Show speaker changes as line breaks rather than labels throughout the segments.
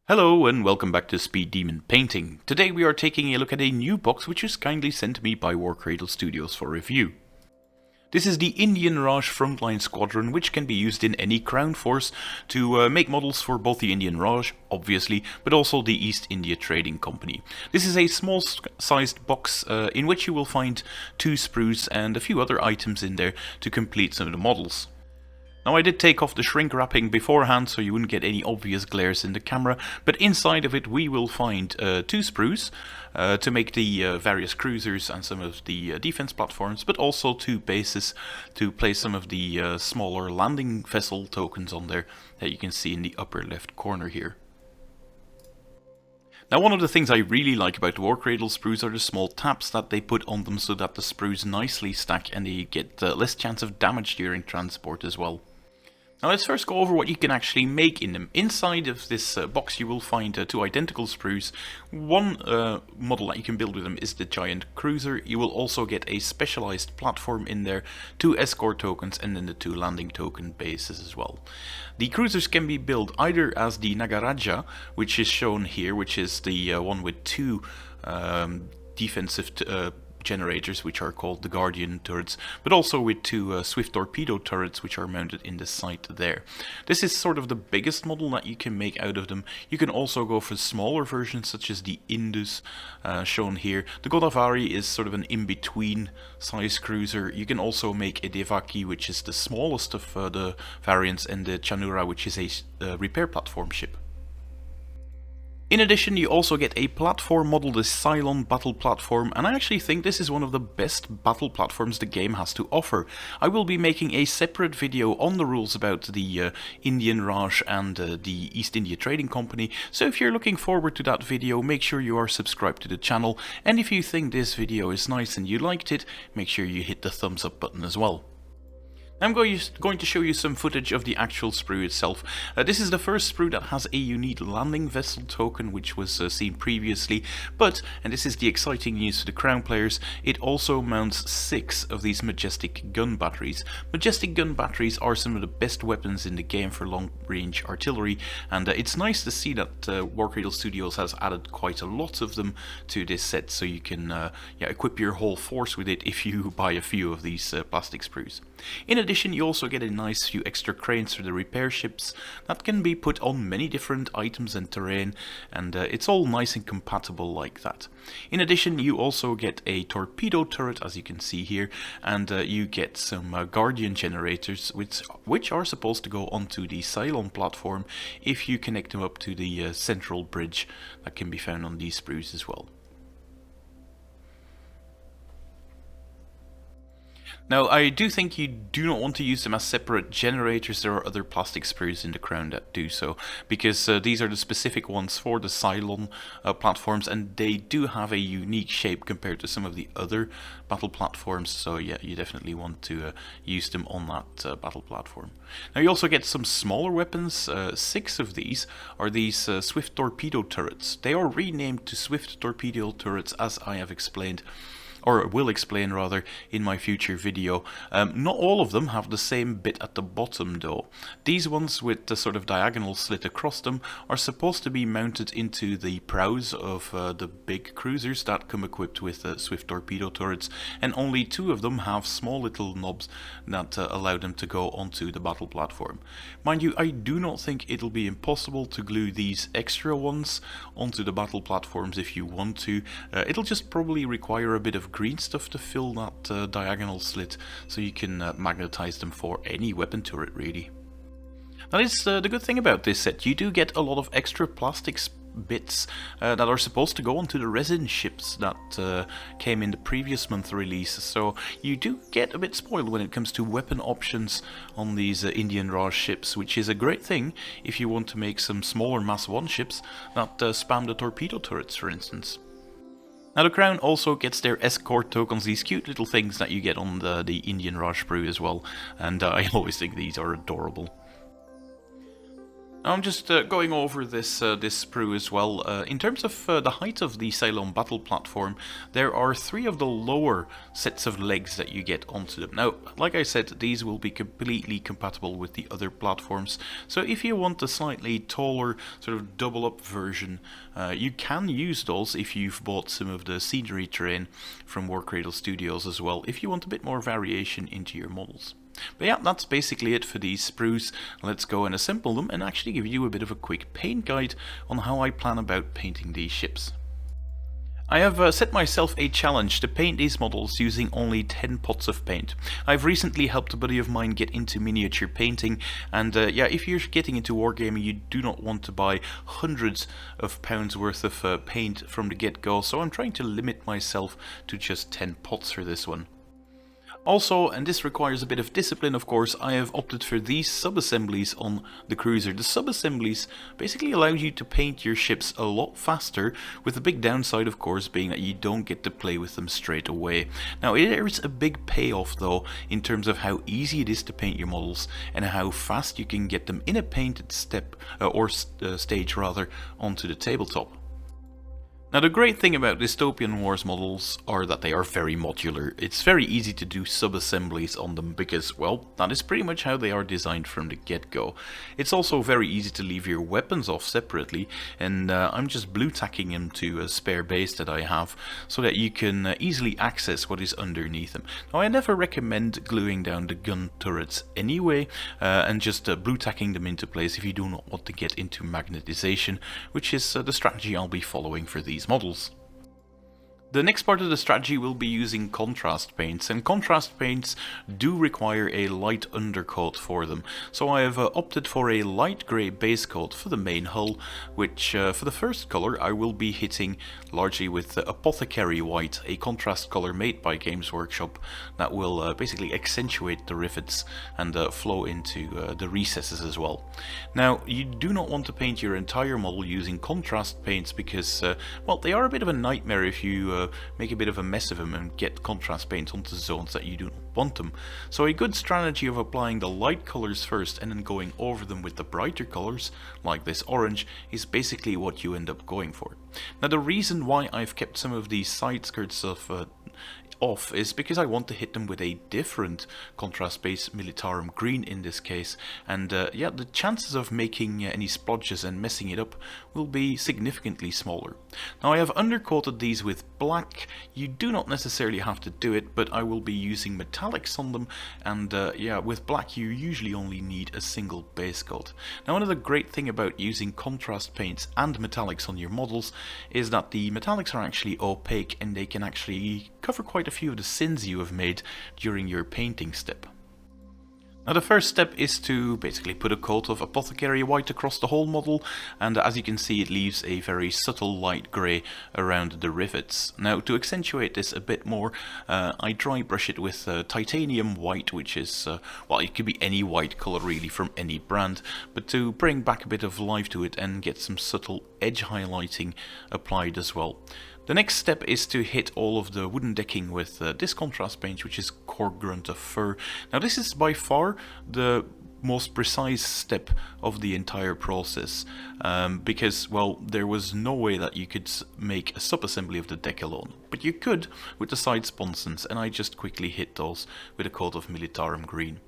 Hello and welcome back to Speed Demon Painting. Today we are taking a look at a new box which was kindly sent to me by Warcradle Studios for review. This is the Indian Raj Frontline squadron, which can be used in any crown force to make models for both the Indian Raj, obviously, but also the East India Trading Company. This is a small sized box in which you will find 2 sprues and a few other items in there to complete some of the models. Now I did take off the shrink wrapping beforehand so you wouldn't get any obvious glares in the camera, but inside of it we will find 2 sprues to make the various cruisers and some of the defense platforms, but also 2 bases to place some of the smaller landing vessel tokens on there that you can see in the upper left corner here. Now, one of the things I really like about the Warcradle sprues are the small taps that they put on them so that the sprues nicely stack and they get less chance of damage during transport as well. Now let's first go over what you can actually make in them. Inside of this box you will find 2 identical sprues. One model that you can build with them is the giant cruiser. You will also get a specialized platform in there, 2 escort tokens and then the 2 landing token bases as well. The cruisers can be built either as the Nagaraja, which is shown here, which is the one with 2 defensive generators, which are called the Guardian turrets, but also with 2 swift torpedo turrets which are mounted in the site there. This is sort of the biggest model that you can make out of them. You can also go for smaller versions such as the Indus shown here. The Godavari is sort of an in-between size cruiser. You can also make a Devaki, which is the smallest of the variants, and the Chanura, which is a repair platform ship. In addition, you also get a platform model, the Cylon battle platform, and I actually think this is one of the best battle platforms the game has to offer. I will be making a separate video on the rules about the Indian Raj and the East India Trading Company, so if you're looking forward to that video, make sure you are subscribed to the channel, and if you think this video is nice and you liked it, make sure you hit the thumbs up button as well. I'm going to show you some footage of the actual sprue itself. This is the first sprue that has a unique landing vessel token, which was seen previously, but, and this is the exciting news for the crown players, it also mounts 6 of these majestic gun batteries. Majestic gun batteries are some of the best weapons in the game for long-range artillery, and it's nice to see that Warcradle Studios has added quite a lot of them to this set, so you can equip your whole force with it if you buy a few of these plastic sprues. In addition, you also get a nice few extra cranes for the repair ships that can be put on many different items and terrain, and it's all nice and compatible like that. In addition, you also get a torpedo turret, as you can see here, and you get some Guardian generators which are supposed to go onto the Cylon platform if you connect them up to the central bridge that can be found on these sprues as well. Now, I do think you do not want to use them as separate generators. There are other plastic sprues in the crown that do so, because these are the specific ones for the Cylon platforms, and they do have a unique shape compared to some of the other battle platforms, so yeah, you definitely want to use them on that battle platform. Now, you also get some smaller weapons. 6 of these are these swift torpedo turrets. They are renamed to swift torpedo turrets, as I have explained, or will explain rather, in my future video. Not all of them have the same bit at the bottom though. These ones with the sort of diagonal slit across them are supposed to be mounted into the prows of the big cruisers that come equipped with swift torpedo turrets, and only 2 of them have small little knobs that allow them to go onto the battle platform. Mind you, I do not think it'll be impossible to glue these extra ones onto the battle platforms if you want to. It'll just probably require a bit of green stuff to fill that diagonal slit, so you can magnetize them for any weapon turret really. Now, it's the good thing about this set. You do get a lot of extra plastics bits that are supposed to go onto the resin ships that came in the previous month release, so you do get a bit spoiled when it comes to weapon options on these Indian Raj ships, which is a great thing if you want to make some smaller mass 1 ships that spam the torpedo turrets, for instance. Now, the crown also gets their escort tokens, these cute little things that you get on the Indian Raj sprue as well, and I always think these are adorable. I'm just going over this sprue as well. In terms of the height of the Cylon battle platform, there are 3 of the lower sets of legs that you get onto them. Now, like I said, these will be completely compatible with the other platforms. So if you want a slightly taller, sort of double-up version, you can use those if you've bought some of the scenery terrain from Warcradle Studios as well, if you want a bit more variation into your models. But yeah, that's basically it for these sprues. Let's go and assemble them and actually give you a bit of a quick paint guide on how I plan about painting these ships. I have set myself a challenge to paint these models using only 10 pots of paint. I've recently helped a buddy of mine get into miniature painting, and yeah, if you're getting into wargaming, you do not want to buy hundreds of pounds worth of paint from the get-go, so I'm trying to limit myself to just 10 pots for this one. Also, and this requires a bit of discipline of course, I have opted for these sub-assemblies on the cruiser. The sub-assemblies basically allow you to paint your ships a lot faster, with the big downside of course being that you don't get to play with them straight away. Now there is a big payoff though in terms of how easy it is to paint your models and how fast you can get them in a painted step, stage rather, onto the tabletop. Now the great thing about Dystopian Wars models are that they are very modular. It's very easy to do sub-assemblies on them because, well, that is pretty much how they are designed from the get-go. It's also very easy to leave your weapons off separately, and I'm just blue tacking them to a spare base that I have so that you can easily access what is underneath them. Now I never recommend gluing down the gun turrets anyway, and just blue tacking them into place if you do not want to get into magnetization, which is the strategy I'll be following for these models. The next part of the strategy will be using contrast paints, and contrast paints do require a light undercoat for them. So I have opted for a light grey base coat for the main hull, which for the first colour I will be hitting largely with Apothecary White, a contrast colour made by Games Workshop that will basically accentuate the rivets and flow into the recesses as well. Now you do not want to paint your entire model using contrast paints because, well, they are a bit of a nightmare if you make a bit of a mess of them and get contrast paint onto zones that you do not want them. So a good strategy of applying the light colours first and then going over them with the brighter colours, like this orange, is basically what you end up going for. Now the reason why I've kept some of these side skirts off is because I want to hit them with a different contrast base, Militarum green in this case, and yeah, the chances of making any splodges and messing it up will be significantly smaller. Now I have undercoated these with black. You do not necessarily have to do it, but I will be using metallics on them, and yeah, with black you usually only need a single base coat. Now another great thing about using contrast paints and metallics on your models is that the metallics are actually opaque and they can actually cover quite a few of the sins you have made during your painting step. Now the first step is to basically put a coat of Apothecary White across the whole model, and as you can see it leaves a very subtle light grey around the rivets. Now to accentuate this a bit more, I dry brush it with Titanium White, which is, well, it could be any white colour really from any brand, but to bring back a bit of life to it and get some subtle edge highlighting applied as well. The next step is to hit all of the wooden decking with this contrast paint, which is Grunt of Fur. Now this is by far the most precise step of the entire process, because, well, there was no way that you could make a sub-assembly of the deck alone. But you could with the side sponsons, and I just quickly hit those with a coat of Militarum green.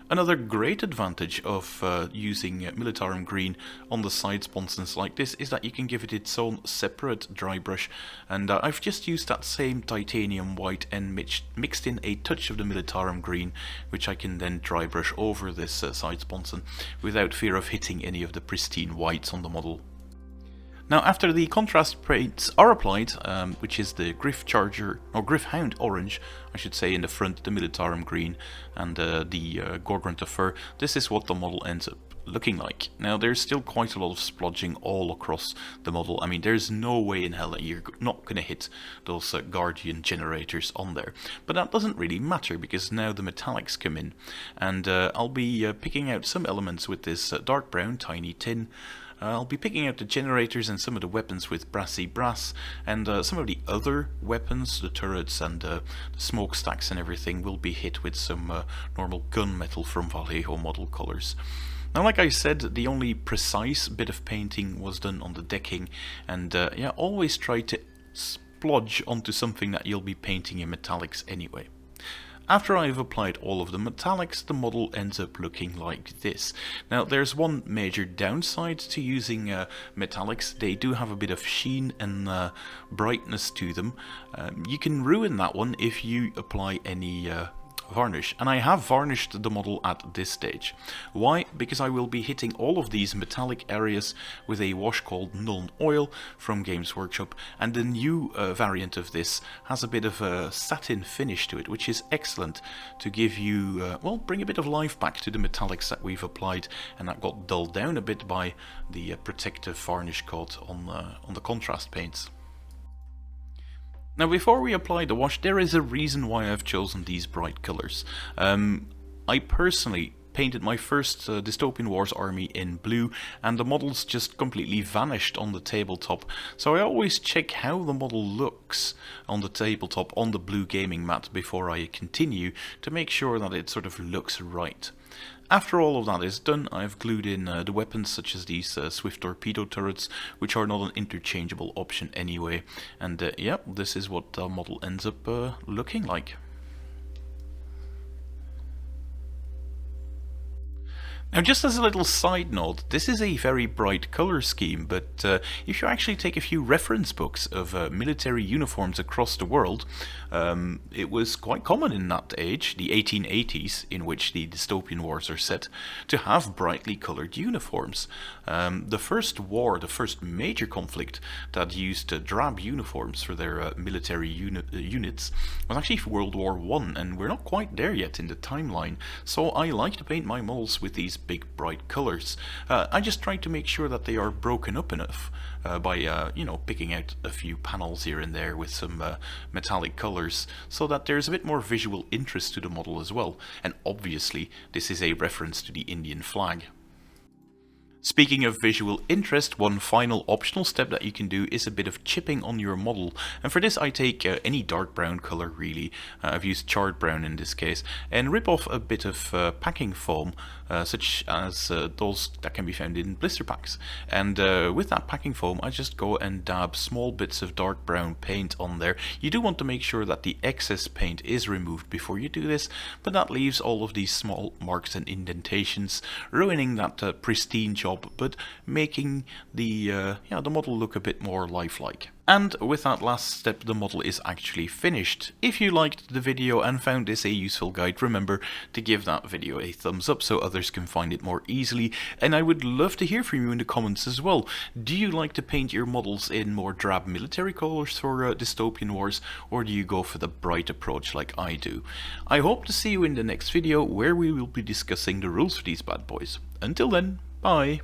Another great advantage of using Militarum green on the side sponsons like this is that you can give it its own separate dry brush, and I've just used that same Titanium White and mixed in a touch of the Militarum green, which I can then dry brush over this side sponson without fear of hitting any of the pristine whites on the model. Now after the contrast paints are applied, which is the Gryph-hound orange, I should say, in the front, the Militarum green, and the Grunt of Fur, this is what the model ends up looking like. Now there's still quite a lot of splodging all across the model. I mean, there's no way in hell that you're not going to hit those Guardian generators on there. But that doesn't really matter because now the metallics come in, and I'll be picking out some elements with this dark brown tiny tin. I'll be picking out the generators and some of the weapons with brassy brass, and some of the other weapons, the turrets and the smokestacks and everything, will be hit with some normal gunmetal from Vallejo model colours. Now, like I said, the only precise bit of painting was done on the decking, and yeah, always try to splodge onto something that you'll be painting in metallics anyway. After I've applied all of the metallics, the model ends up looking like this. Now, there's one major downside to using metallics. They do have a bit of sheen and brightness to them. You can ruin that one if you apply any varnish, and I have varnished the model at this stage. Why? Because I will be hitting all of these metallic areas with a wash called Nuln Oil from Games Workshop, and the new variant of this has a bit of a satin finish to it, which is excellent to give you, well, bring a bit of life back to the metallics that we've applied, and that got dulled down a bit by the protective varnish coat on the contrast paints. Now, before we apply the wash, there is a reason why I've chosen these bright colors. I personally painted my first Dystopian Wars army in blue, and the models just completely vanished on the tabletop. So I always check how the model looks on the tabletop on the blue gaming mat before I continue, to make sure that it sort of looks right. After all of that is done, I've glued in the weapons such as these swift torpedo turrets, which are not an interchangeable option anyway. And yeah, this is what the model ends up looking like. Now, just as a little side note, this is a very bright color scheme, but if you actually take a few reference books of military uniforms across the world, it was quite common in that age, the 1880s, in which the Dystopian Wars are set, to have brightly colored uniforms. The first war, the first major conflict that used drab uniforms for their military units was actually World War I, and we're not quite there yet in the timeline, so I like to paint my models with these big bright colors. I just try to make sure that they are broken up enough by you know, picking out a few panels here and there with some metallic colors, so that there's a bit more visual interest to the model as well. And obviously this is a reference to the Indian flag. Speaking of visual interest, one final optional step that you can do is a bit of chipping on your model, and for this I take any dark brown color really, I've used charred brown in this case, and rip off a bit of packing foam, such as those that can be found in blister packs, and with that packing foam I just go and dab small bits of dark brown paint on there. You do want to make sure that the excess paint is removed before you do this, but that leaves all of these small marks and indentations, ruining that pristine job, but making the model look a bit more lifelike. And with that last step, the model is actually finished. If you liked the video and found this a useful guide, remember to give that video a thumbs up so others can find it more easily. And I would love to hear from you in the comments as well. Do you like to paint your models in more drab military colors for Dystopian Wars, or do you go for the bright approach like I do? I hope to see you in the next video, where we will be discussing the rules for these bad boys. Until then, bye!